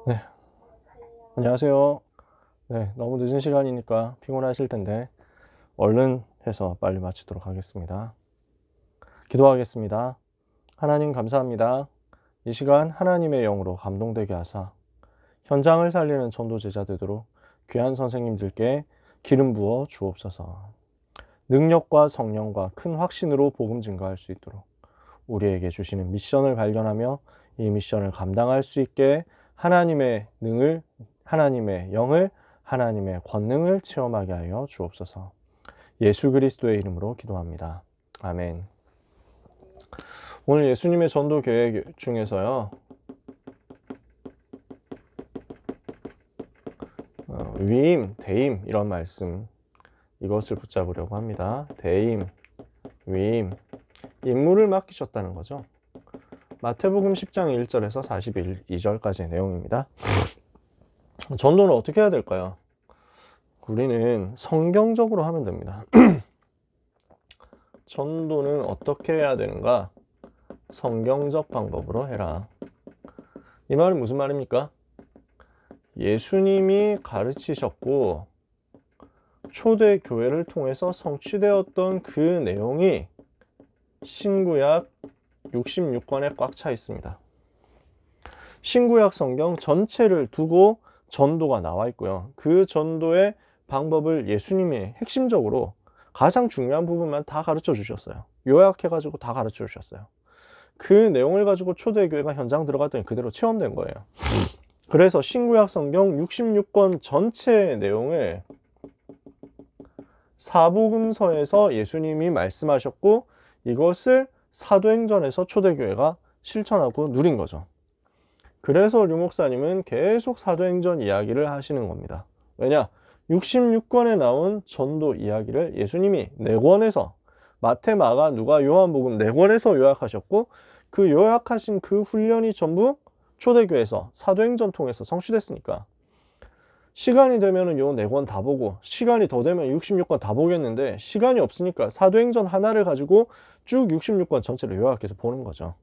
네, 안녕하세요. 네, 너무 늦은 시간이니까 피곤하실 텐데 얼른 해서 빨리 마치도록 하겠습니다. 기도하겠습니다. 하나님 감사합니다. 이 시간 하나님의 영으로 감동되게 하사 현장을 살리는 전도 제자 되도록 귀한 선생님들께 기름 부어 주옵소서. 능력과 성령과 큰 확신으로 복음 증거할 수 있도록 우리에게 주시는 미션을 발견하며 이 미션을 감당할 수 있게 하나님의 능을, 하나님의 영을, 하나님의 권능을 체험하게 하여 주옵소서. 예수 그리스도의 이름으로 기도합니다. 아멘. 오늘 예수님의 전도 계획 중에서요, 위임, 대임 이런 말씀, 이것을 붙잡으려고 합니다. 대임, 위임, 임무를 맡기셨다는 거죠. 마태복음 10장 1절에서 42절까지의 내용입니다. 전도는 어떻게 해야 될까요? 우리는 성경적으로 하면 됩니다. 전도는 어떻게 해야 되는가? 성경적 방법으로 해라. 이 말은 무슨 말입니까? 예수님이 가르치셨고 초대교회를 통해서 성취되었던 그 내용이 신구약 66권에 꽉 차 있습니다. 신구약 성경 전체를 두고 전도가 나와 있고요. 그 전도의 방법을 예수님이 핵심적으로 가장 중요한 부분만 다 가르쳐 주셨어요. 요약해가지고 다 가르쳐 주셨어요. 그 내용을 가지고 초대교회가 현장 들어갔더니 그대로 체험된 거예요. 그래서 신구약 성경 66권 전체의 내용을 사복음서에서 예수님이 말씀하셨고 이것을 사도행전에서 초대교회가 실천하고 누린 거죠. 그래서 류 목사님은 계속 사도행전 이야기를 하시는 겁니다. 왜냐? 66권에 나온 전도 이야기를 예수님이 4권에서 마태, 마가, 누가, 요한복음 4권에서 요약하셨고 그 요약하신 그 훈련이 전부 초대교회에서 사도행전 통해서 성취됐으니까 시간이 되면은 요 4권 다 보고 시간이 더 되면 66권 다 보겠는데 시간이 없으니까 사도행전 하나를 가지고 쭉 66권 전체를 요약해서 보는 거죠.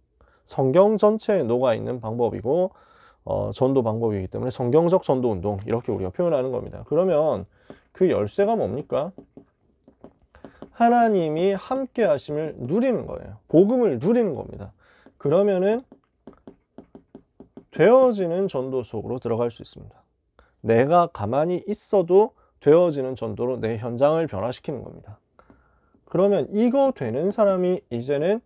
성경 전체에 녹아있는 방법이고 전도 방법이기 때문에 성경적 전도 운동 이렇게 우리가 표현하는 겁니다. 그러면 그 열쇠가 뭡니까? 하나님이 함께 하심을 누리는 거예요. 복음을 누리는 겁니다. 그러면은 되어지는 전도 속으로 들어갈 수 있습니다. 내가 가만히 있어도 되어지는 전도로 내 현장을 변화시키는 겁니다. 그러면 이거 되는 사람이 이제는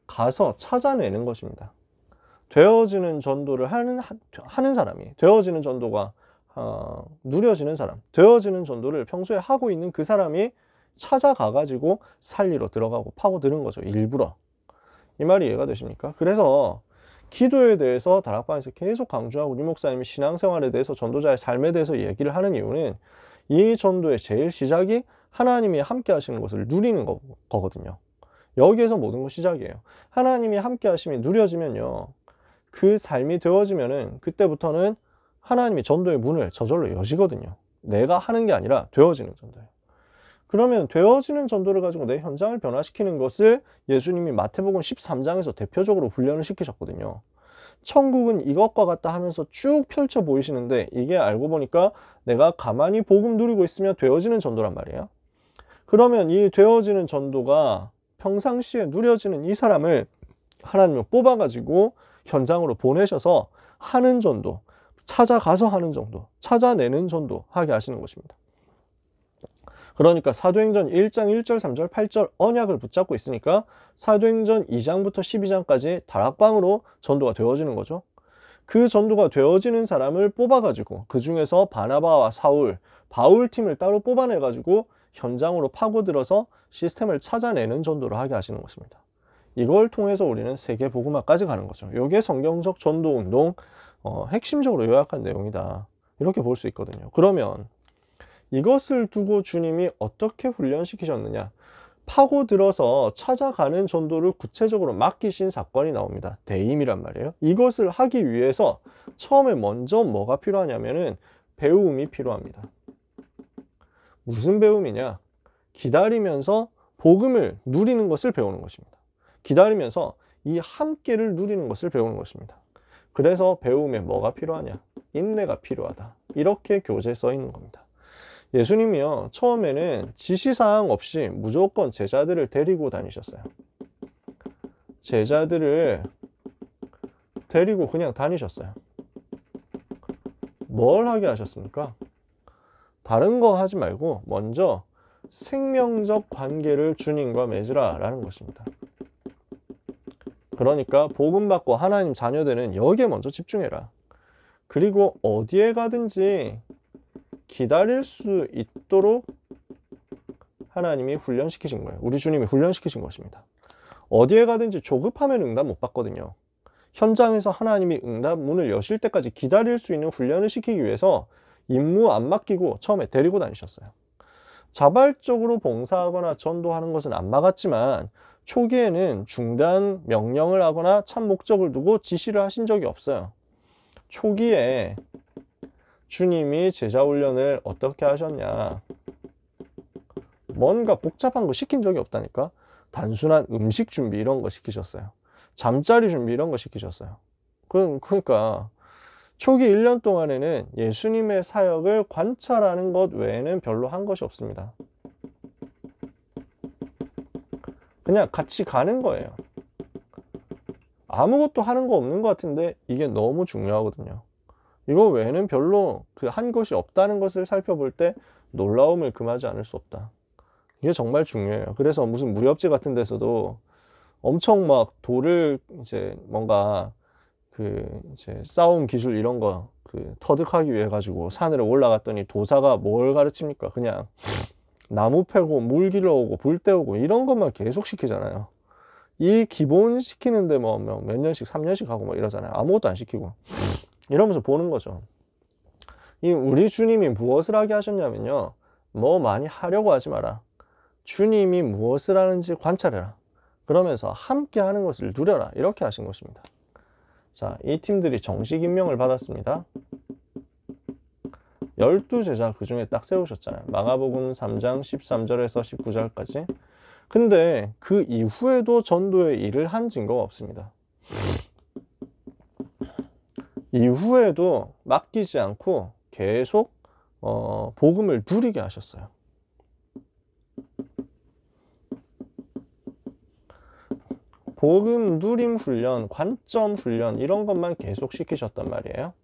가서 찾아내는 것입니다. 되어지는 전도를 하는 사람이, 되어지는 전도가 누려지는 사람, 되어지는 전도를 평소에 하고 있는 그 사람이 찾아가가지고 살리러 들어가고 파고드는 거죠. 일부러. 이 말이 이해가 되십니까? 그래서 기도에 대해서 다락방에서 계속 강조하고 류 목사님이 신앙생활에 대해서 전도자의 삶에 대해서 얘기를 하는 이유는 이 전도의 제일 시작이 하나님이 함께 하시는 것을 누리는 거거든요. 여기에서 모든 것 시작이에요. 하나님이 함께 하심이 누려지면요. 그 삶이 되어지면은 그때부터는 하나님이 전도의 문을 저절로 여시거든요. 내가 하는 게 아니라 되어지는 전도예요. 그러면 되어지는 전도를 가지고 내 현장을 변화시키는 것을 예수님이 마태복음 13장에서 대표적으로 훈련을 시키셨거든요. 천국은 이것과 같다 하면서 쭉 펼쳐 보이시는데 이게 알고 보니까 내가 가만히 복음 누리고 있으면 되어지는 전도란 말이에요. 그러면 이 되어지는 전도가 평상시에 누려지는 이 사람을 하나님이 뽑아가지고 현장으로 보내셔서 하는 전도, 찾아가서 하는 전도, 찾아내는 전도 하게 하시는 것입니다. 그러니까 사도행전 1장 1절, 3절, 8절 언약을 붙잡고 있으니까 사도행전 2장부터 12장까지 다락방으로 전도가 되어지는 거죠. 그 전도가 되어지는 사람을 뽑아가지고 그 중에서 바나바와 사울, 바울 팀을 따로 뽑아내가지고 현장으로 파고들어서 시스템을 찾아내는 전도를 하게 하시는 것입니다. 이걸 통해서 우리는 세계 복음화까지 가는 거죠. 이게 성경적 전도 운동 핵심적으로 요약한 내용이다. 이렇게 볼 수 있거든요. 그러면 이것을 두고 주님이 어떻게 훈련시키셨느냐? 파고들어서 찾아가는 전도를 구체적으로 맡기신 사건이 나옵니다. 대임이란 말이에요. 이것을 하기 위해서 처음에 먼저 뭐가 필요하냐면은 배움이 필요합니다. 무슨 배움이냐? 기다리면서 복음을 누리는 것을 배우는 것입니다. 기다리면서 이 함께를 누리는 것을 배우는 것입니다. 그래서 배움에 뭐가 필요하냐? 인내가 필요하다. 이렇게 교재에 써 있는 겁니다. 예수님이요, 처음에는 지시사항 없이 무조건 제자들을 데리고 다니셨어요. 제자들을 데리고 그냥 다니셨어요. 뭘 하게 하셨습니까? 다른 거 하지 말고 먼저 생명적 관계를 주님과 맺으라 라는 것입니다. 그러니까 복음 받고 하나님 자녀되는 여기에 먼저 집중해라. 그리고 어디에 가든지 기다릴 수 있도록 하나님이 훈련시키신 거예요. 우리 주님이 훈련시키신 것입니다. 어디에 가든지 조급하면 응답 못 받거든요. 현장에서 하나님이 응답 문을 여실 때까지 기다릴 수 있는 훈련을 시키기 위해서 임무 안 맡기고 처음에 데리고 다니셨어요. 자발적으로 봉사하거나 전도하는 것은 안 막았지만 초기에는 중단 명령을 하거나 참 목적을 두고 지시를 하신 적이 없어요. 초기에 주님이 제자 훈련을 어떻게 하셨냐? 뭔가 복잡한 거 시킨 적이 없다니까? 단순한 음식 준비 이런 거 시키셨어요. 잠자리 준비 이런 거 시키셨어요. 그러니까 초기 1년 동안에는 예수님의 사역을 관찰하는 것 외에는 별로 한 것이 없습니다. 그냥 같이 가는 거예요. 아무것도 하는 거 없는 것 같은데 이게 너무 중요하거든요. 이거 외에는 별로 그 한 것이 없다는 것을 살펴볼 때 놀라움을 금하지 않을 수 없다. 이게 정말 중요해요. 그래서 무슨 무협지 같은 데서도 엄청 막 돌을 이제 뭔가 이제 싸움 기술 이런 거 터득하기 위해 가지고 산으로 올라갔더니 도사가 뭘 가르칩니까? 그냥 나무 패고 물 길러오고 불 때우고 이런 것만 계속 시키잖아요. 이 기본 시키는데 뭐 몇 년씩 3년씩 하고 뭐 이러잖아요. 아무것도 안 시키고 이러면서 보는 거죠. 이 우리 주님이 무엇을 하게 하셨냐면요, 뭐 많이 하려고 하지 마라. 주님이 무엇을 하는지 관찰해라. 그러면서 함께 하는 것을 누려라. 이렇게 하신 것입니다. 자, 이 팀들이 정식 임명을 받았습니다. 12제자 그 중에 딱 세우셨잖아요. 마가복음 3장 13절에서 19절까지. 근데 그 이후에도 전도의 일을 한 증거가 없습니다. 이후에도 맡기지 않고 계속 복음을 누리게 하셨어요. 복음 누림 훈련, 관점 훈련 이런 것만 계속 시키셨단 말이에요.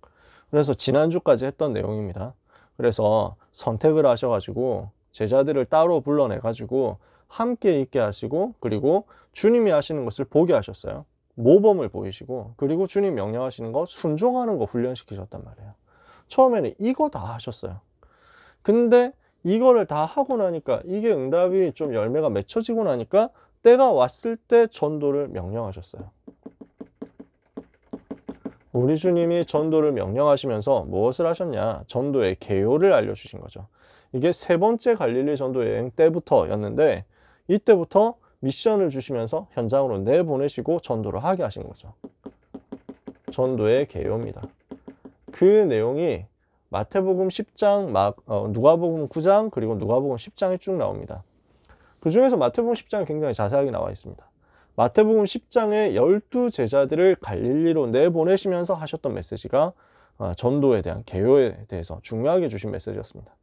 그래서 지난주까지 했던 내용입니다. 그래서 선택을 하셔가지고 제자들을 따로 불러내가지고 함께 있게 하시고, 그리고 주님이 하시는 것을 보게 하셨어요. 모범을 보이시고, 그리고 주님 명령하시는 거 순종하는 거 훈련시키셨단 말이에요. 처음에는 이거 다 하셨어요. 근데 이거를 다 하고 나니까 이게 응답이 좀 열매가 맺혀지고 나니까 때가 왔을 때 전도를 명령하셨어요. 우리 주님이 전도를 명령하시면서 무엇을 하셨냐? 전도의 개요를 알려주신 거죠. 이게 세 번째 갈릴리 전도 여행 때부터였는데 이때부터 미션을 주시면서 현장으로 내보내시고 전도를 하게 하신 거죠. 전도의 개요입니다. 그 내용이 마태복음 10장, 누가복음 9장, 그리고 누가복음 10장에 쭉 나옵니다. 그 중에서 마태복음 10장이 굉장히 자세하게 나와 있습니다. 마태복음 10장에 12제자들을 갈릴리로 내보내시면서 하셨던 메시지가 전도에 대한 개요에 대해서 중요하게 주신 메시지였습니다.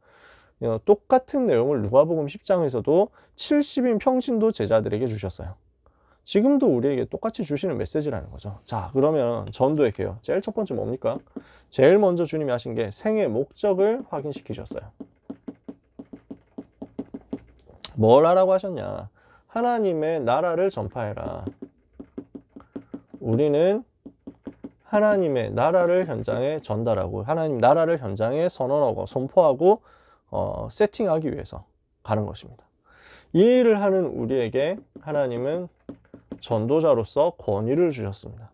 똑같은 내용을 누가복음 10장에서도 70인 평신도 제자들에게 주셨어요. 지금도 우리에게 똑같이 주시는 메시지라는 거죠. 자, 그러면 전도의 개요. 제일 첫 번째 뭡니까? 제일 먼저 주님이 하신 게 생의 목적을 확인시키셨어요. 뭘 하라고 하셨냐? 하나님의 나라를 전파해라. 우리는 하나님의 나라를 현장에 전달하고 하나님 나라를 현장에 선언하고 선포하고 세팅하기 위해서 가는 것입니다. 이 일을 하는 우리에게 하나님은 전도자로서 권위를 주셨습니다.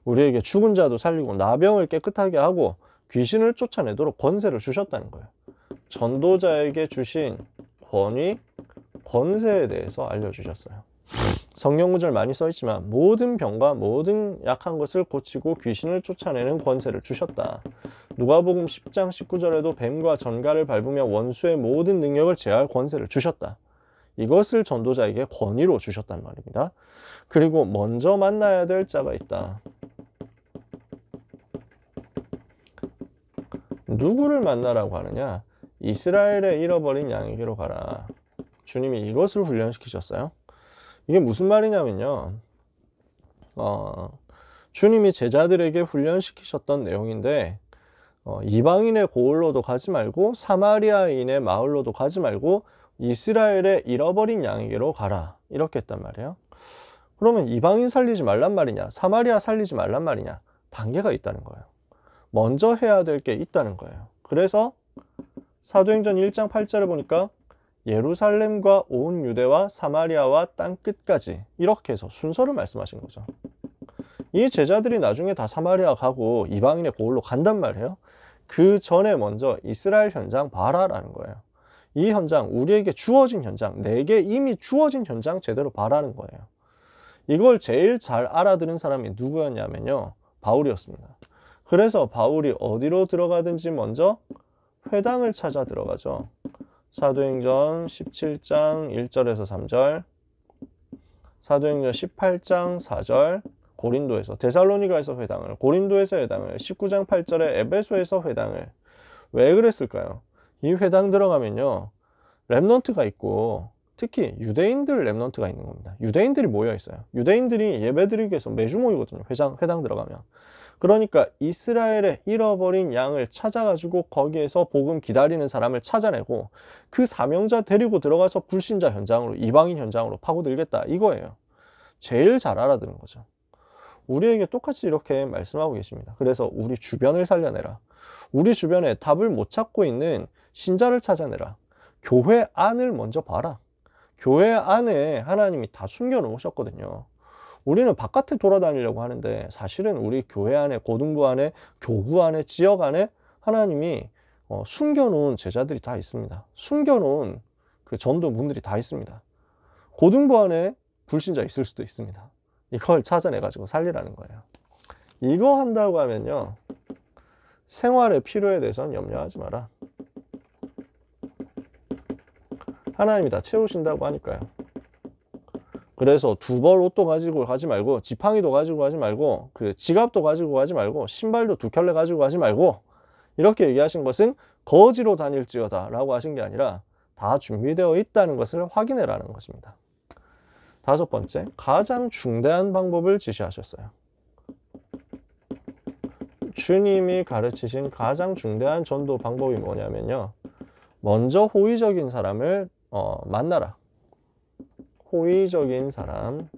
우리에게 죽은 자도 살리고 나병을 깨끗하게 하고 귀신을 쫓아내도록 권세를 주셨다는 거예요. 전도자에게 주신 권위, 권세에 대해서 알려주셨어요. 성경 구절 많이 써있지만 모든 병과 모든 약한 것을 고치고 귀신을 쫓아내는 권세를 주셨다. 누가복음 10장 19절에도 뱀과 전갈을 밟으며 원수의 모든 능력을 제할 권세를 주셨다. 이것을 전도자에게 권위로 주셨단 말입니다. 그리고 먼저 만나야 될 자가 있다. 누구를 만나라고 하느냐? 이스라엘의 잃어버린 양에게로 가라. 주님이 이것을 훈련시키셨어요. 이게 무슨 말이냐면요. 주님이 제자들에게 훈련시키셨던 내용인데 이방인의 고을로도 가지 말고 사마리아인의 마을로도 가지 말고 이스라엘의 잃어버린 양에게로 가라. 이렇게 했단 말이에요. 그러면 이방인 살리지 말란 말이냐? 사마리아 살리지 말란 말이냐? 단계가 있다는 거예요. 먼저 해야 될 게 있다는 거예요. 그래서 사도행전 1장 8절에 보니까 예루살렘과 온 유대와 사마리아와 땅 끝까지 이렇게 해서 순서를 말씀하신 거죠. 이 제자들이 나중에 다 사마리아 가고 이방인의 고을로 간단 말이에요. 그 전에 먼저 이스라엘 현장 봐라라는 거예요. 이 현장, 우리에게 주어진 현장, 내게 이미 주어진 현장 제대로 봐라는 거예요. 이걸 제일 잘 알아들은 사람이 누구였냐면요, 바울이었습니다. 그래서 바울이 어디로 들어가든지 먼저 회당을 찾아 들어가죠. 사도행전 17장 1절에서 3절, 사도행전 18장 4절, 고린도에서, 데살로니가에서 회당을, 고린도에서 회당을, 19장 8절에 에베소에서 회당을. 왜 그랬을까요? 이 회당 들어가면요, 렘넌트가 있고 특히 유대인들 렘넌트가 있는 겁니다. 유대인들이 모여 있어요. 유대인들이 예배드리기 위해서 매주 모이거든요. 회당 들어가면. 그러니까 이스라엘의 잃어버린 양을 찾아가지고 거기에서 복음 기다리는 사람을 찾아내고 그 사명자 데리고 들어가서 불신자 현장으로, 이방인 현장으로 파고들겠다, 이거예요. 제일 잘 알아듣는 거죠. 우리에게 똑같이 이렇게 말씀하고 계십니다. 그래서 우리 주변을 살려내라. 우리 주변에 답을 못 찾고 있는 신자를 찾아내라. 교회 안을 먼저 봐라. 교회 안에 하나님이 다 숨겨 놓으셨거든요. 우리는 바깥에 돌아다니려고 하는데 사실은 우리 교회 안에, 고등부 안에, 교구 안에, 지역 안에 하나님이 숨겨놓은 제자들이 다 있습니다. 숨겨놓은 그 전도문들이 다 있습니다. 고등부 안에 불신자 있을 수도 있습니다. 이걸 찾아내가지고 살리라는 거예요. 이거 한다고 하면요, 생활의 필요에 대해서는 염려하지 마라. 하나님이 다 채우신다고 하니까요. 그래서 두 벌 옷도 가지고 가지 말고, 지팡이도 가지고 가지 말고, 그 지갑도 가지고 가지 말고, 신발도 두 켤레 가지고 가지 말고, 이렇게 얘기하신 것은 거지로 다닐지어다 라고 하신 게 아니라 다 준비되어 있다는 것을 확인해라는 것입니다. 다섯 번째, 가장 중대한 방법을 지시하셨어요. 주님이 가르치신 가장 중대한 전도 방법이 뭐냐면요, 먼저 호의적인 사람을 만나라. 호의적인 사람,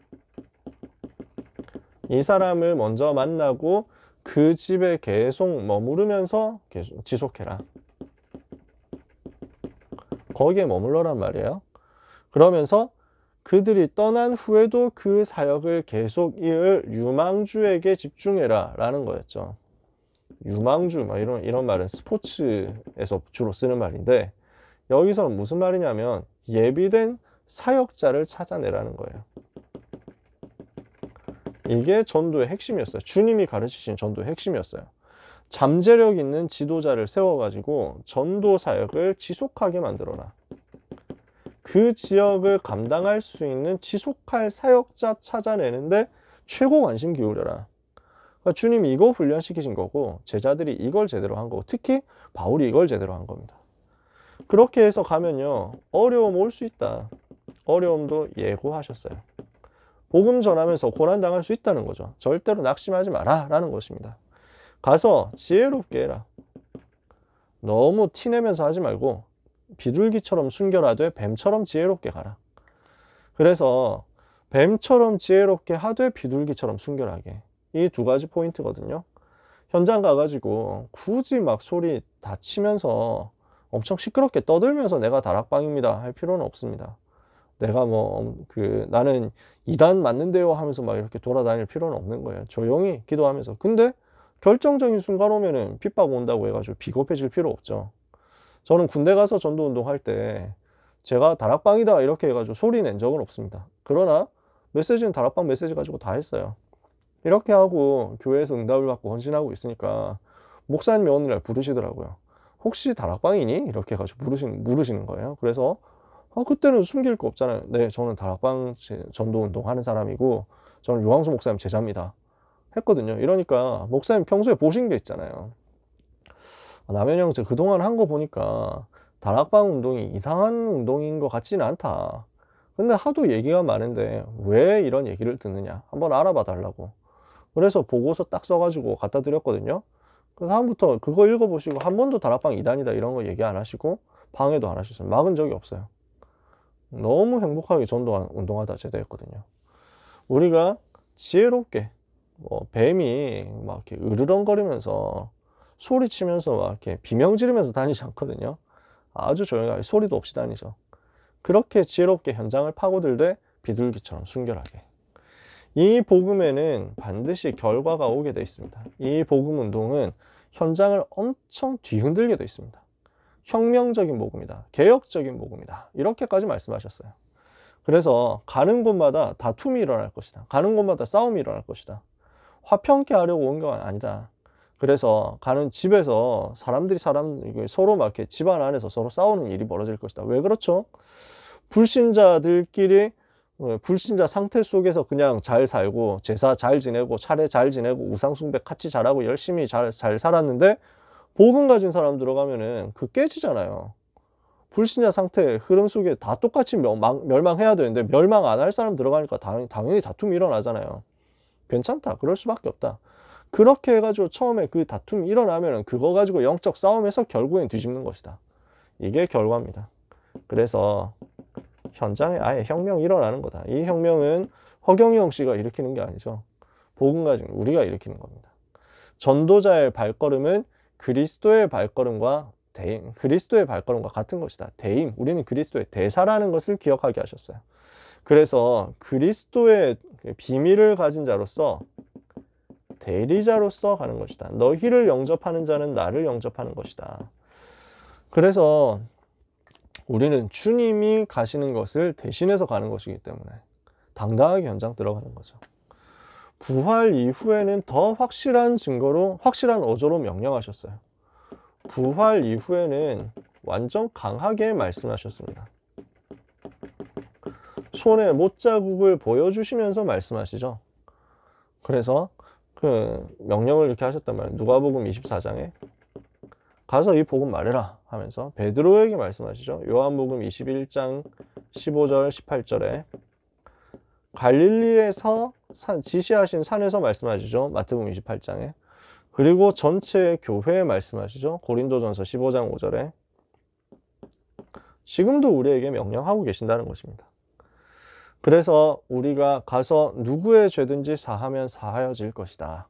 이 사람을 먼저 만나고 그 집에 계속 머무르면서 계속 지속해라. 거기에 머물러란 말이에요. 그러면서 그들이 떠난 후에도 그 사역을 계속 이을 유망주에게 집중해라 라는 거였죠. 유망주, 이런 말은 스포츠에서 주로 쓰는 말인데, 여기서는 무슨 말이냐면 예비된 사역자를 찾아내라는 거예요. 이게 전도의 핵심이었어요. 주님이 가르치신 전도의 핵심이었어요. 잠재력 있는 지도자를 세워가지고 전도 사역을 지속하게 만들어라. 그 지역을 감당할 수 있는 지속할 사역자 찾아내는데 최고 관심 기울여라. 그러니까 주님이 이거 훈련시키신 거고, 제자들이 이걸 제대로 한 거고, 특히 바울이 이걸 제대로 한 겁니다. 그렇게 해서 가면요, 어려움 올 수 있다. 어려움도 예고하셨어요. 복음 전하면서 고난당할 수 있다는 거죠. 절대로 낙심하지 마라 라는 것입니다. 가서 지혜롭게 해라. 너무 티내면서 하지 말고 비둘기처럼 숨겨라되 뱀처럼 지혜롭게 가라. 그래서 뱀처럼 지혜롭게 하되 비둘기처럼 숨겨라게, 이 두 가지 포인트거든요. 현장 가가지고 굳이 막 소리 다 치면서 엄청 시끄럽게 떠들면서 내가 다락방입니다 할 필요는 없습니다. 내가 나는 이단 맞는데요 하면서 막 이렇게 돌아다닐 필요는 없는 거예요. 조용히 기도하면서. 근데 결정적인 순간 오면은 핍박 온다고 해가지고 비겁해질 필요 없죠. 저는 군대 가서 전도 운동할 때 제가 다락방이다 이렇게 해가지고 소리 낸 적은 없습니다. 그러나 메시지는 다락방 메시지 가지고 다 했어요. 이렇게 하고 교회에서 응답을 받고 헌신하고 있으니까 목사님이 어느 날 부르시더라고요. 혹시 다락방이니? 이렇게 해가지고 물으시는 거예요. 그래서 그때는 숨길 거 없잖아요. 네, 저는 다락방 전도 운동하는 사람이고 저는 유광수 목사님 제자입니다 했거든요. 이러니까 목사님 평소에 보신 게 있잖아요. 남현형 저 그동안 한 거 보니까 다락방 운동이 이상한 운동인 것 같지는 않다. 근데 하도 얘기가 많은데 왜 이런 얘기를 듣느냐 한번 알아봐 달라고. 그래서 보고서 딱 써가지고 갖다 드렸거든요. 그래서 다음부터 그거 읽어보시고 한 번도 다락방 2단이다 이런 거 얘기 안 하시고 방해도 안 하셨어요. 막은 적이 없어요. 너무 행복하게 전도 운동하다 제대했거든요. 우리가 지혜롭게 뭐 뱀이 막 이렇게 으르렁거리면서 소리치면서 막 이렇게 비명 지르면서 다니지 않거든요. 아주 조용하게 소리도 없이 다니죠. 그렇게 지혜롭게 현장을 파고들되 비둘기처럼 순결하게. 이 복음에는 반드시 결과가 오게 되어 있습니다. 이 복음 운동은 현장을 엄청 뒤흔들게 되어 있습니다. 혁명적인 복음이다. 개혁적인 복음이다. 이렇게까지 말씀하셨어요. 그래서 가는 곳마다 다툼이 일어날 것이다. 가는 곳마다 싸움이 일어날 것이다. 화평케 하려고 온 건 아니다. 그래서 가는 집에서 사람들이 서로 막 이렇게 집안 안에서 서로 싸우는 일이 벌어질 것이다. 왜 그렇죠? 불신자들끼리 불신자 상태 속에서 그냥 잘 살고 제사 잘 지내고 차례 잘 지내고 우상숭배 같이 잘하고 열심히 잘 살았는데 복음 가진 사람 들어가면은 그 깨지잖아요. 불신자 상태 흐름 속에 다 똑같이 멸망해야 되는데 멸망 안 할 사람 들어가니까 당연히 다툼이 일어나잖아요. 괜찮다. 그럴 수밖에 없다. 그렇게 해가지고 처음에 그 다툼이 일어나면은 그거 가지고 영적 싸움에서 결국엔 뒤집는 것이다. 이게 결과입니다. 그래서 현장에 아예 혁명이 일어나는 거다. 이 혁명은 허경영 씨가 일으키는 게 아니죠. 복음 가진 우리가 일으키는 겁니다. 전도자의 발걸음은 그리스도의 발걸음과 같은 것이다. 대임, 우리는 그리스도의 대사라는 것을 기억하게 하셨어요. 그래서 그리스도의 비밀을 가진 자로서 대리자로서 가는 것이다. 너희를 영접하는 자는 나를 영접하는 것이다. 그래서 우리는 주님이 가시는 것을 대신해서 가는 것이기 때문에 당당하게 현장 들어가는 거죠. 부활 이후에는 더 확실한 증거로, 확실한 어조로 명령하셨어요. 부활 이후에는 완전 강하게 말씀하셨습니다. 손에 못자국을 보여주시면서 말씀하시죠. 그래서 그 명령을 이렇게 하셨단 말이에요. 누가복음 24장에 가서 이 복음 말해라 하면서 베드로에게 말씀하시죠. 요한복음 21장 15절 18절에 갈릴리에서 지시하신 산에서 말씀하시죠. 마태복음 28장에. 그리고 전체 교회에 말씀하시죠. 고린도전서 15장 5절에. 지금도 우리에게 명령하고 계신다는 것입니다. 그래서 우리가 가서 누구의 죄든지 사하면 사하여질 것이다.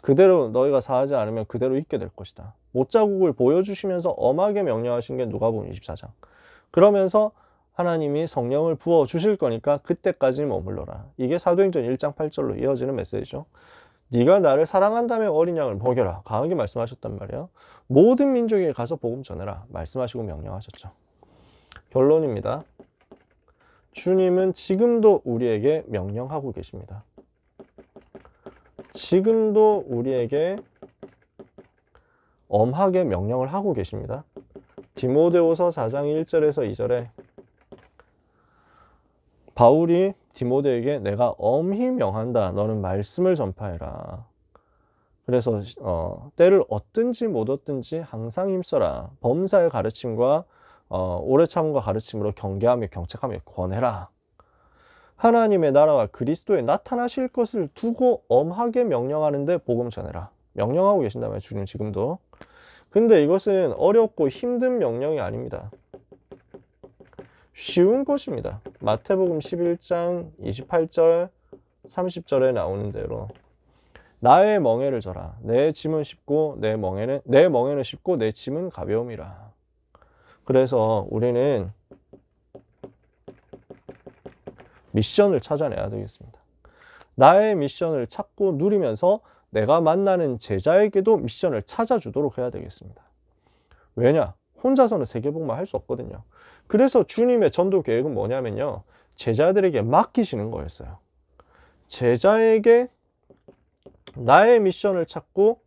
그대로 너희가 사하지 않으면 그대로 있게 될 것이다. 못자국을 보여주시면서 엄하게 명령하신 게 누가복음 24장. 그러면서 하나님이 성령을 부어주실 거니까 그때까지 머물러라. 이게 사도행전 1장 8절로 이어지는 메시지죠. 네가 나를 사랑한다면 어린 양을 먹여라. 강하게 말씀하셨단 말이에요. 모든 민족에게 가서 복음 전해라. 말씀하시고 명령하셨죠. 결론입니다. 주님은 지금도 우리에게 명령하고 계십니다. 지금도 우리에게 엄하게 명령을 하고 계십니다. 디모데후서 4장 1절에서 2절에 바울이 디모데에게 내가 엄히 명한다. 너는 말씀을 전파해라. 그래서 때를 얻든지 못 얻든지 항상 힘써라. 범사의 가르침과 오래 참음과 가르침으로 경계하며 경책하며 권해라. 하나님의 나라와 그리스도에 나타나실 것을 두고 엄하게 명령하는데 복음 전해라. 명령하고 계신다면 주님 지금도. 근데 이것은 어렵고 힘든 명령이 아닙니다. 쉬운 것입니다. 마태복음 11장 28절 30절에 나오는 대로 나의 멍에를 져라. 내 짐은 쉽고 내 멍에는 쉽고 내 짐은 가벼움이라. 그래서 우리는 미션을 찾아내야 되겠습니다. 나의 미션을 찾고 누리면서 내가 만나는 제자에게도 미션을 찾아주도록 해야 되겠습니다. 왜냐? 혼자서는 세계복음을 할 수 없거든요. 그래서 주님의 전도 계획은 뭐냐면요. 제자들에게 맡기시는 거였어요. 제자에게 나의 미션을 찾고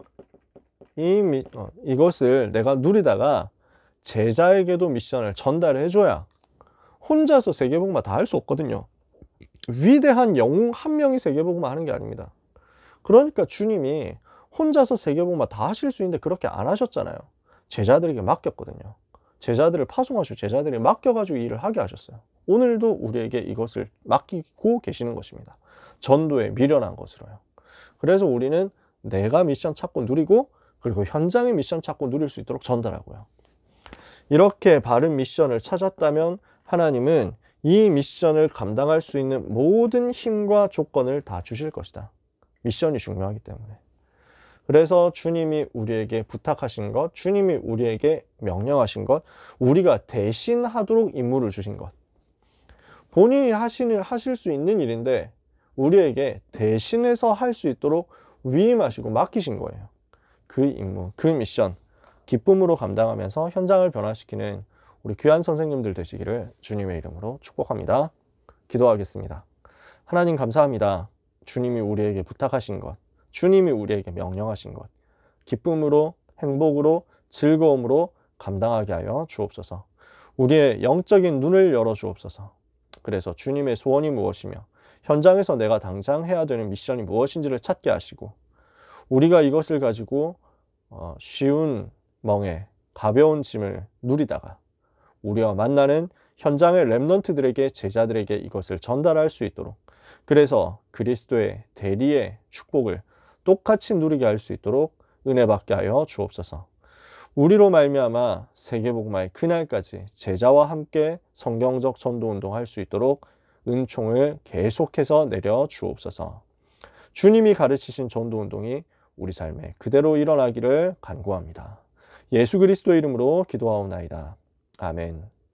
이것을 내가 누리다가 제자에게도 미션을 전달해 줘야 혼자서 세계복음을 다 할 수 없거든요. 위대한 영웅 한 명이 세계복음을 하는 게 아닙니다. 그러니까 주님이 혼자서 세계복음을 다 하실 수 있는데 그렇게 안 하셨잖아요. 제자들에게 맡겼거든요. 제자들을 파송하시고 제자들에게 맡겨가지고 일을 하게 하셨어요. 오늘도 우리에게 이것을 맡기고 계시는 것입니다. 전도에 미련한 것으로요. 그래서 우리는 내가 미션 찾고 누리고 그리고 현장의 미션 찾고 누릴 수 있도록 전달하고요. 이렇게 바른 미션을 찾았다면 하나님은 이 미션을 감당할 수 있는 모든 힘과 조건을 다 주실 것이다. 미션이 중요하기 때문에. 그래서 주님이 우리에게 부탁하신 것, 주님이 우리에게 명령하신 것, 우리가 대신하도록 임무를 주신 것. 본인이 하실 수 있는 일인데 우리에게 대신해서 할 수 있도록 위임하시고 맡기신 거예요. 그 임무, 그 미션, 기쁨으로 감당하면서 현장을 변화시키는 우리 귀한 선생님들 되시기를 주님의 이름으로 축복합니다. 기도하겠습니다. 하나님 감사합니다. 주님이 우리에게 부탁하신 것, 주님이 우리에게 명령하신 것, 기쁨으로, 행복으로, 즐거움으로 감당하게 하여 주옵소서. 우리의 영적인 눈을 열어 주옵소서. 그래서 주님의 소원이 무엇이며 현장에서 내가 당장 해야 되는 미션이 무엇인지를 찾게 하시고 우리가 이것을 가지고 쉬운 멍에 가벼운 짐을 누리다가 우리와 만나는 현장의 렘넌트들에게 제자들에게 이것을 전달할 수 있도록 그래서 그리스도의 대리의 축복을 똑같이 누리게 할 수 있도록 은혜 받게 하여 주옵소서. 우리로 말미암아 세계복음화의 그날까지 제자와 함께 성경적 전도운동 할 수 있도록 은총을 계속해서 내려 주옵소서. 주님이 가르치신 전도운동이 우리 삶에 그대로 일어나기를 간구합니다. 예수 그리스도 이름으로 기도하옵나이다. 아멘.